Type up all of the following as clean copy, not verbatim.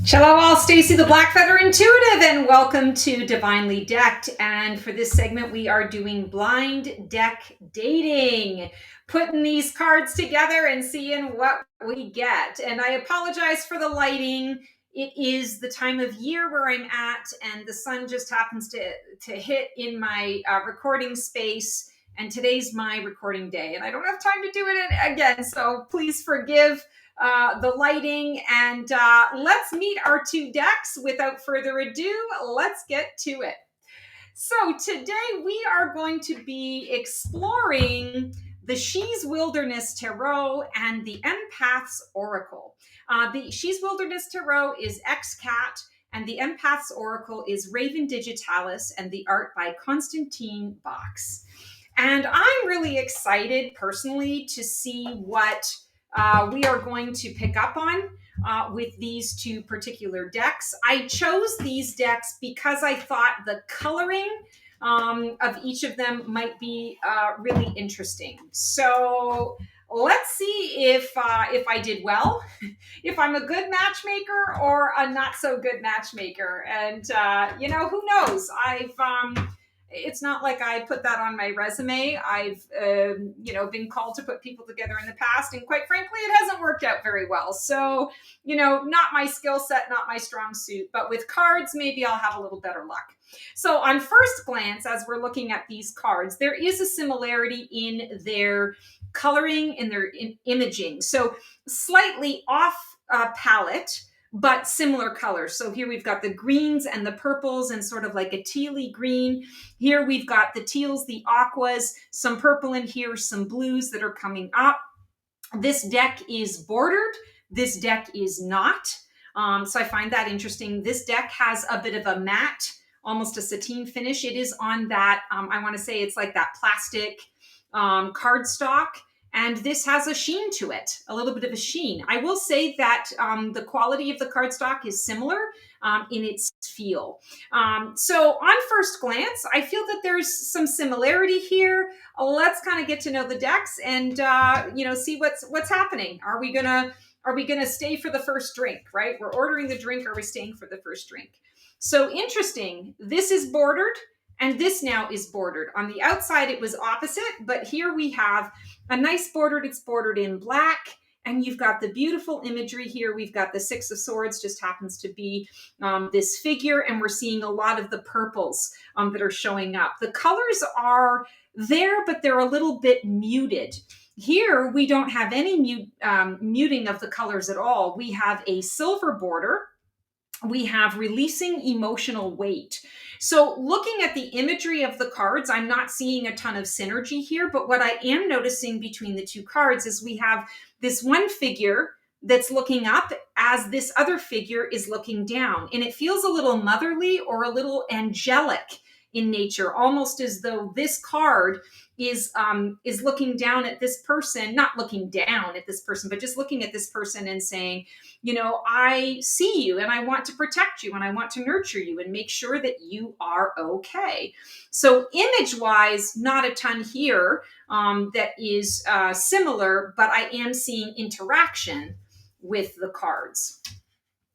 Hello all, Stacy the Blackfeather Intuitive, and welcome to Divinely Decked. And for this segment, we are doing blind deck dating, putting these cards together and seeing what we get. And I apologize for the lighting. It is the time of year where I'm at, and the sun just happens to hit in my recording space. And today's my recording day, and I don't have time to do it again. So please forgive the lighting, and let's meet our two decks. Without further ado, let's get to it. So today we are going to be exploring the She's Wilderness Tarot and the Empath's Oracle. The She's Wilderness Tarot is X-Cat, and the Empath's Oracle is Raven Digitalis, and the art by Constantine Box. And I'm really excited personally to see what we are going to pick up on with these two particular decks. I chose these decks because I thought the coloring of each of them might be really interesting. So let's see if I did well, if I'm a good matchmaker or a not so good matchmaker. And who knows? It's not like I put that on my resume. I've been called to put people together in the past, and quite frankly, it hasn't worked out very well. So not my skill set, not my strong suit. But with cards, maybe I'll have a little better luck. So on first glance, as we're looking at these cards, there is a similarity in their coloring, in their imaging. So slightly off palette, but similar colors. So here we've got the greens and the purples and sort of like a tealy green. Here we've got the teals, the aquas, some purple in here, some blues that are coming up. This deck is bordered. This deck is not. So I find that interesting. This deck has a bit of a matte, almost a sateen finish. It is on that, I want to say it's like that plastic cardstock. And this has a sheen to it, a little bit of a sheen. I will say that the quality of the cardstock is similar in its feel. So on first glance, I feel that there's some similarity here. Let's kind of get to know the decks and see what's happening. Are we gonna stay for the first drink? Right? We're ordering the drink. Are we staying for the first drink? So interesting. This is bordered. And this now is bordered. On the outside, it was opposite, but here we have a nice bordered. It's bordered in black, and you've got the beautiful imagery here. We've got the Six of Swords, just happens to be this figure, and we're seeing a lot of the purples that are showing up. The colors are there, but they're a little bit muted. Here, we don't have any muting of the colors at all. We have a silver border. We have releasing emotional weight. So looking at the imagery of the cards, I'm not seeing a ton of synergy here, but what I am noticing between the two cards is we have this one figure that's looking up as this other figure is looking down. And it feels a little motherly or a little angelic in nature, almost as though this card is looking down at this person, not looking down at this person, but just looking at this person and saying, I see you and I want to protect you and I want to nurture you and make sure that you are okay. So image-wise, not a ton here that is similar, but I am seeing interaction with the cards.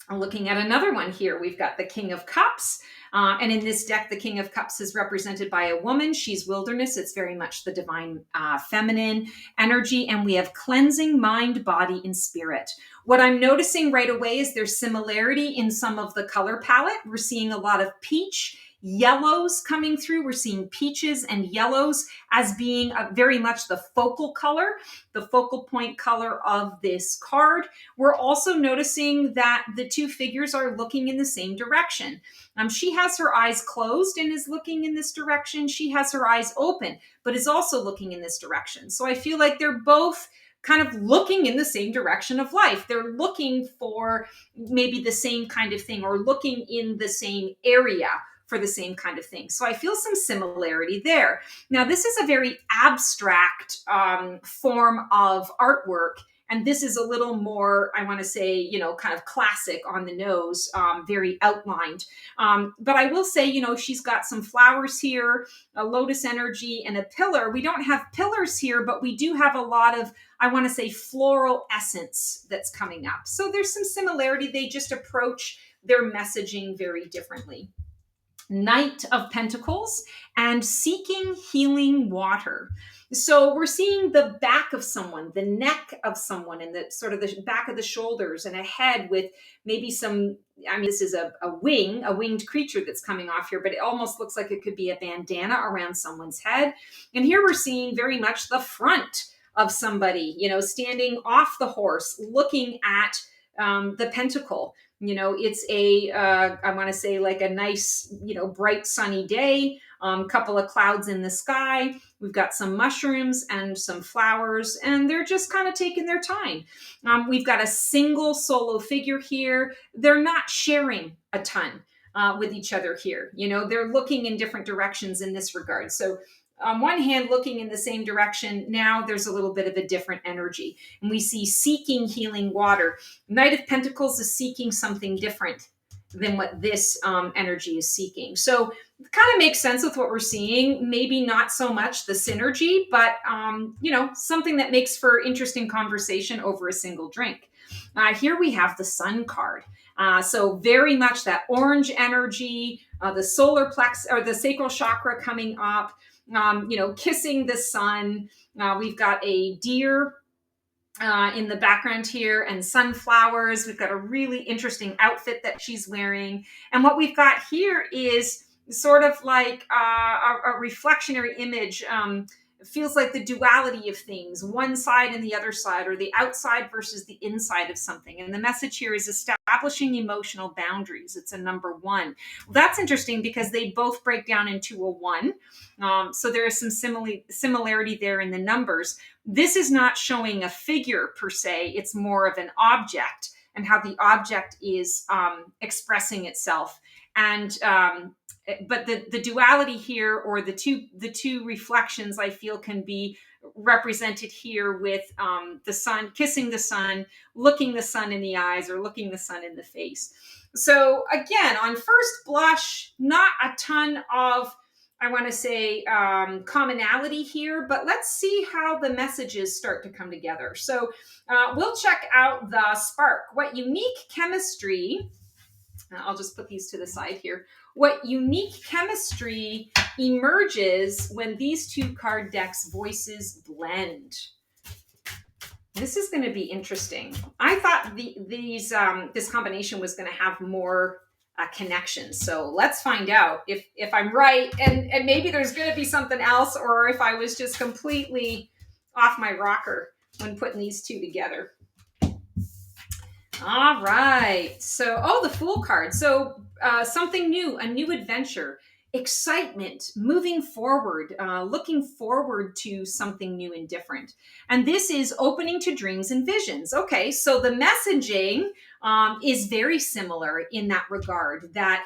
I'm looking at another one here. We've got the King of Cups. And in this deck, the King of Cups is represented by a woman. She's wilderness. It's very much the divine feminine energy. And we have cleansing mind, body, and spirit. What I'm noticing right away is there's similarity in some of the color palette. We're seeing a lot of peach, yellows coming through. We're seeing peaches and yellows as being very much the focal color, the focal point color of this card. We're also noticing that the two figures are looking in the same direction. She has her eyes closed and is looking in this direction. She has her eyes open, but is also looking in this direction. So I feel like they're both kind of looking in the same direction of life. They're looking for maybe the same kind of thing or looking in the same area for the same kind of thing. So I feel some similarity there. Now, this is a very abstract form of artwork And this is a little more, I want to say, kind of classic on the nose, very outlined. But I will say, she's got some flowers here, a lotus energy, and a pillar. We don't have pillars here, but we do have a lot of, I want to say, floral essence that's coming up. So there's some similarity. They just approach their messaging very differently. Knight of Pentacles and seeking healing water. So we're seeing the back of someone, the neck of someone, and the sort of the back of the shoulders, and a head with maybe some, this is a winged creature that's coming off here, but it almost looks like it could be a bandana around someone's head. And here we're seeing very much the front of somebody, standing off the horse, looking at the pentacle. It's I want to say, like a nice, bright sunny day, couple of clouds in the sky. We've got some mushrooms and some flowers, and they're just kind of taking their time. We've got a single solo figure here. They're not sharing a ton with each other here. They're looking in different directions in this regard. So on one hand, looking in the same direction, now there's a little bit of a different energy. And we see seeking healing water. Knight of Pentacles is seeking something different than what this energy is seeking. So it kind of makes sense with what we're seeing. Maybe not so much the synergy, but something that makes for interesting conversation over a single drink. Here we have the Sun card. So very much that orange energy, the solar plex or the sacral chakra coming up. Kissing the sun. We've got a deer in the background here and sunflowers. We've got a really interesting outfit that she's wearing. And what we've got here is sort of like a reflectionary image. It feels like the duality of things, one side and the other side, or the outside versus the inside of something. And the message here is establishing emotional boundaries. It's a number 1. Well, that's interesting because they both break down into a 1. So there is some similarity there in the numbers. This is not showing a figure per se. It's more of an object and how the object is expressing itself. And but the duality here, or the two reflections, I feel can be represented here with the sun, kissing the sun, looking the sun in the eyes, or looking the sun in the face. So again, on first blush, not a ton of, I want to say, commonality here, but let's see how the messages start to come together. So we'll check out the spark. What unique chemistry, I'll just put these to the side here. What unique chemistry emerges when these two card decks' voices blend? This is going to be interesting. I thought this combination was going to have more connections. So let's find out if I'm right, and maybe there's going to be something else, or if I was just completely off my rocker when putting these two together. All right. So, the Fool card. So something new, a new adventure, excitement, moving forward, looking forward to something new and different. And this is opening to dreams and visions. Okay, so the messaging is very similar in that regard, that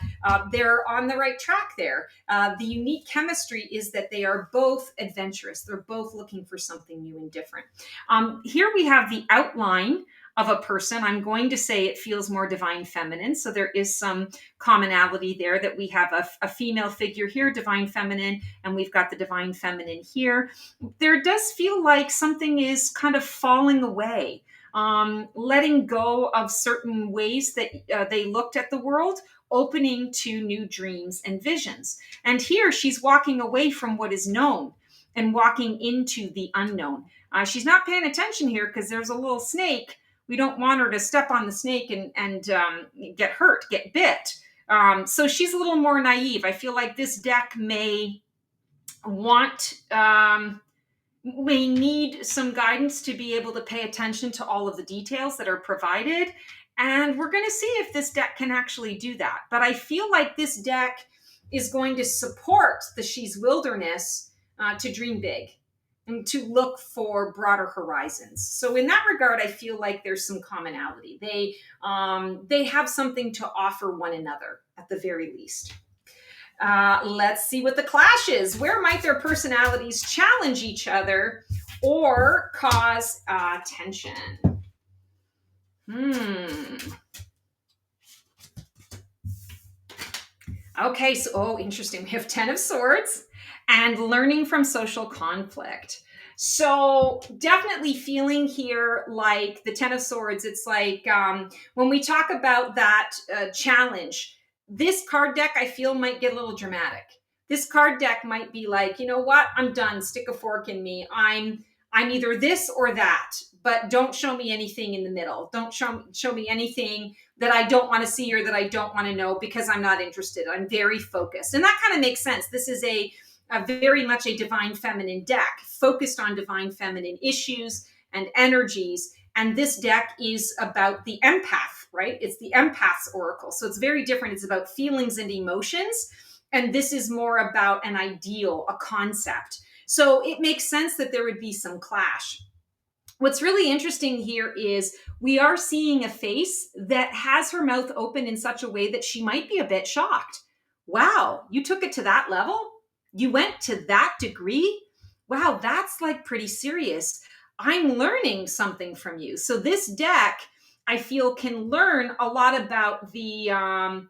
they're on the right track there. The unique chemistry is that they are both adventurous. They're both looking for something new and different. Here we have the outline of a person. I'm going to say it feels more divine feminine. So there is some commonality there, that we have a female figure here, divine feminine, and we've got the divine feminine here. There does feel like something is kind of falling away, letting go of certain ways that they looked at the world, opening to new dreams and visions. And here she's walking away from what is known and walking into the unknown. She's not paying attention here because there's a little snake. We don't want her to step on the snake and get hurt, get bit. So she's a little more naive. I feel like this deck may need some guidance to be able to pay attention to all of the details that are provided. And we're going to see if this deck can actually do that. But I feel like this deck is going to support the She's Wilderness to dream big and to look for broader horizons. So in that regard, I feel like there's some commonality. They have something to offer one another at the very least. Let's see what the clash is. Where might their personalities challenge each other or cause tension? Hmm. Okay, so interesting. We have 10 of Swords and learning from social conflict. So definitely feeling here like the 10 of Swords, it's like when we talk about that challenge, this card deck I feel might get a little dramatic. This card deck might be like, you know what? I'm done. Stick a fork in me. I'm either this or that, but don't show me anything in the middle. Don't show me anything that I don't want to see or that I don't want to know because I'm not interested. I'm very focused. And that kind of makes sense. This is a very much a divine feminine deck focused on divine feminine issues and energies. And this deck is about the empath, right? It's the empath's oracle. So it's very different. It's about feelings and emotions. And this is more about an ideal, a concept. So it makes sense that there would be some clash. What's really interesting here is we are seeing a face that has her mouth open in such a way that she might be a bit shocked. Wow, you took it to that level? You went to that degree? Wow, that's like pretty serious. I'm learning something from you. So this deck, I feel, can learn a lot about the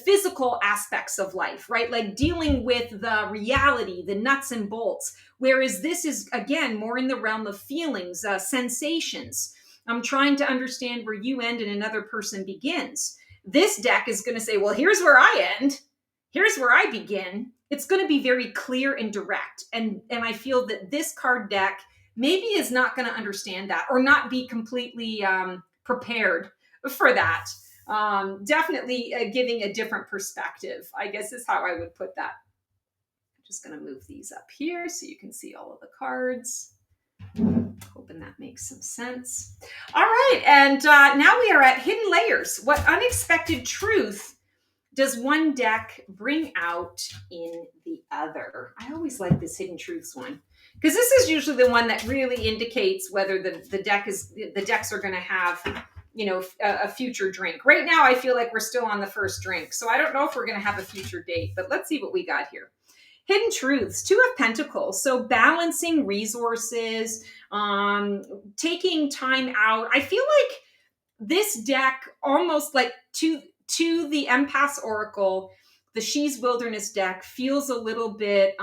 physical aspects of life, right? Like dealing with the reality, the nuts and bolts. Whereas this is, again, more in the realm of feelings, sensations. I'm trying to understand where you end and another person begins. This deck is going to say, well, here's where I end. Here's where I begin. It's going to be very clear and direct. And I feel that this card deck maybe is not going to understand that or not be completely prepared for that. Definitely giving a different perspective, I guess is how I would put that. I'm just going to move these up here so you can see all of the cards. Hoping that makes some sense. All right, and now we are at hidden layers. What unexpected truth does one deck bring out in the other? I always like this hidden truths one because this is usually the one that really indicates whether the decks are going to have, you know, a future drink. Right now, I feel like we're still on the first drink, so I don't know if we're going to have a future date. But let's see what we got here. Hidden truths, 2 of Pentacles. So balancing resources, taking time out. I feel like this deck almost like to the Empath's Oracle, the She's Wilderness deck feels a little bit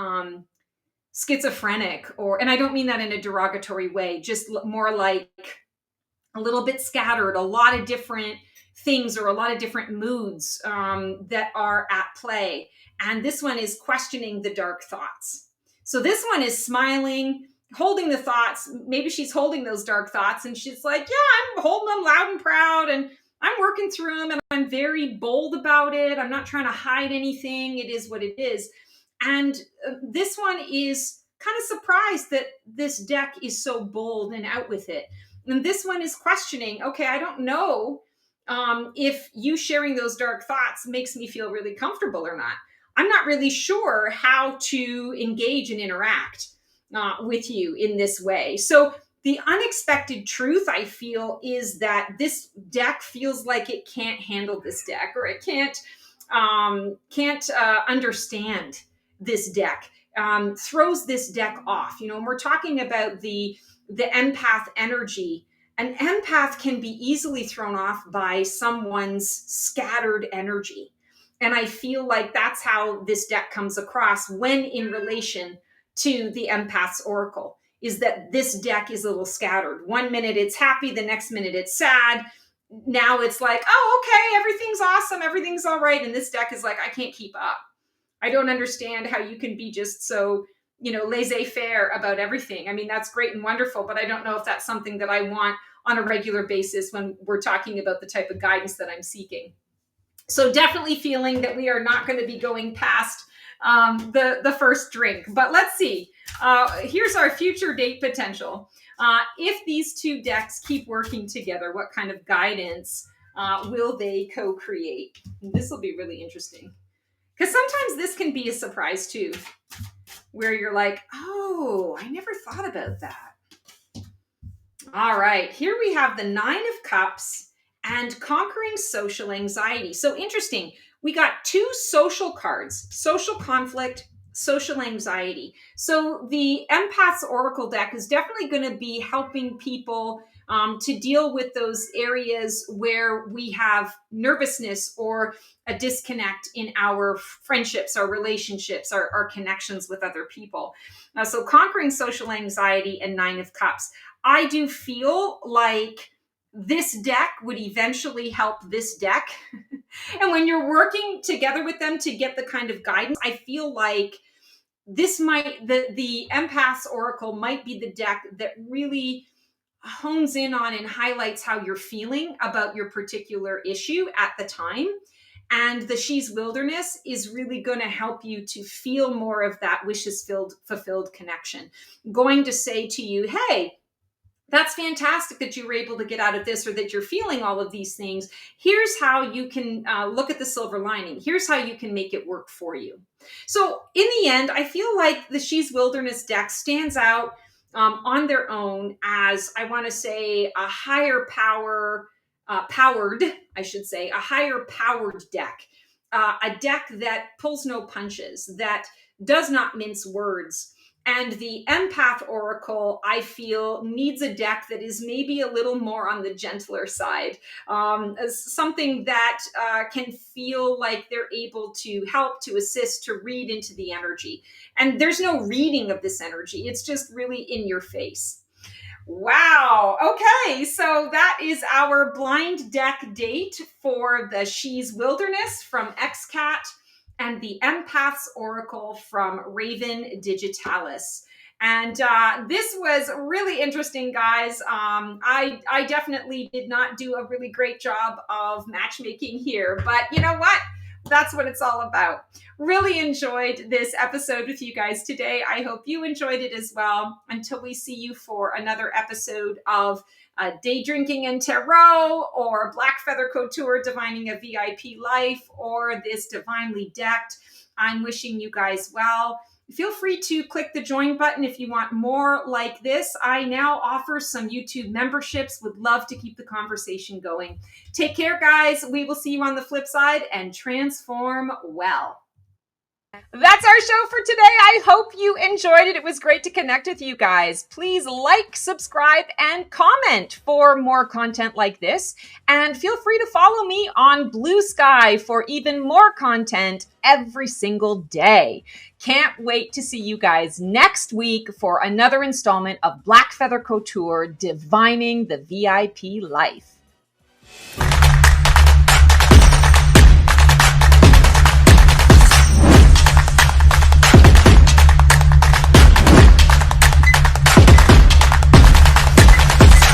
schizophrenic, and I don't mean that in a derogatory way, just more like a little bit scattered, a lot of different things or a lot of different moods that are at play. And this one is questioning the dark thoughts. So this one is smiling, holding the thoughts. Maybe she's holding those dark thoughts and she's like, yeah, I'm holding them loud and proud and I'm working through them and I'm very bold about it. I'm not trying to hide anything. It is what it is. And this one is kind of surprised that this deck is so bold and out with it. And this one is questioning, okay, I don't know if you sharing those dark thoughts makes me feel really comfortable or not. I'm not really sure how to engage and interact with you in this way. So the unexpected truth, I feel, is that this deck feels like it can't handle this deck or it can't understand this deck, throws this deck off. You know, and we're talking about the empath energy. An empath can be easily thrown off by someone's scattered energy. And I feel like that's how this deck comes across when in relation to the empath's oracle, is that this deck is a little scattered. One minute it's happy, the next minute it's sad. Now it's like, oh, okay, everything's awesome, everything's all right. And this deck is like, I can't keep up. I don't understand how you can be just so, you know, laissez-faire about everything. I mean, that's great and wonderful, but I don't know if that's something that I want on a regular basis when we're talking about the type of guidance that I'm seeking. So definitely feeling that we are not going to be going past the first drink. But let's see. Here's our future date potential. If these two decks keep working together, what kind of guidance will they co-create? This will be really interesting. Because sometimes this can be a surprise too, where you're like, oh, I never thought about that. All right, here we have the 9 of Cups and conquering social anxiety. So interesting. We got 2 social cards, social conflict, social anxiety. So the Empath's Oracle deck is definitely going to be helping people to deal with those areas where we have nervousness or a disconnect in our friendships, our relationships, our connections with other people. So conquering social anxiety and Nine of Cups. I do feel like this deck would eventually help this deck. And when you're working together with them to get the kind of guidance, I feel like this might, the Empath's Oracle might be the deck that really hones in on and highlights how you're feeling about your particular issue at the time. And the She's Wilderness is really going to help you to feel more of that wishes fulfilled connection. Going to say to you, hey, that's fantastic that you were able to get out of this, or that you're feeling all of these things. Here's how you can look at the silver lining. Here's how you can make it work for you. So in the end, I feel like the She's Wilderness deck stands out on their own as, I want to say, a higher powered, I should say, a higher powered deck. A deck that pulls no punches, that does not mince words. And the Empath Oracle, I feel, needs a deck that is maybe a little more on the gentler side, something that can feel like they're able to help, to assist, to read into the energy. And there's no reading of this energy. It's just really in your face. Wow. Okay. So that is our blind deck date for the She's Wilderness from XCat and the Empath's Oracle from Raven Digitalis. And this was really interesting, guys. I definitely did not do a really great job of matchmaking here, but you know what? That's what it's all about. Really enjoyed this episode with you guys today. I hope you enjoyed it as well. Until we see you for another episode of Day Drinking and Tarot, or Black Feather Couture Divining a VIP Life, or this Divinely Decked, I'm wishing you guys well. Feel free to click the join button if you want more like this. I now offer some YouTube memberships. Would love to keep the conversation going. Take care, guys. We will see you on the flip side, and transform well. That's our show for today. I hope you enjoyed it. It was great to connect with you guys. Please like, subscribe, and comment for more content like this. And feel free to follow me on Blue Sky for even more content every single day. Can't wait to see you guys next week for another installment of Black Feather Couture Divining the VIP Life.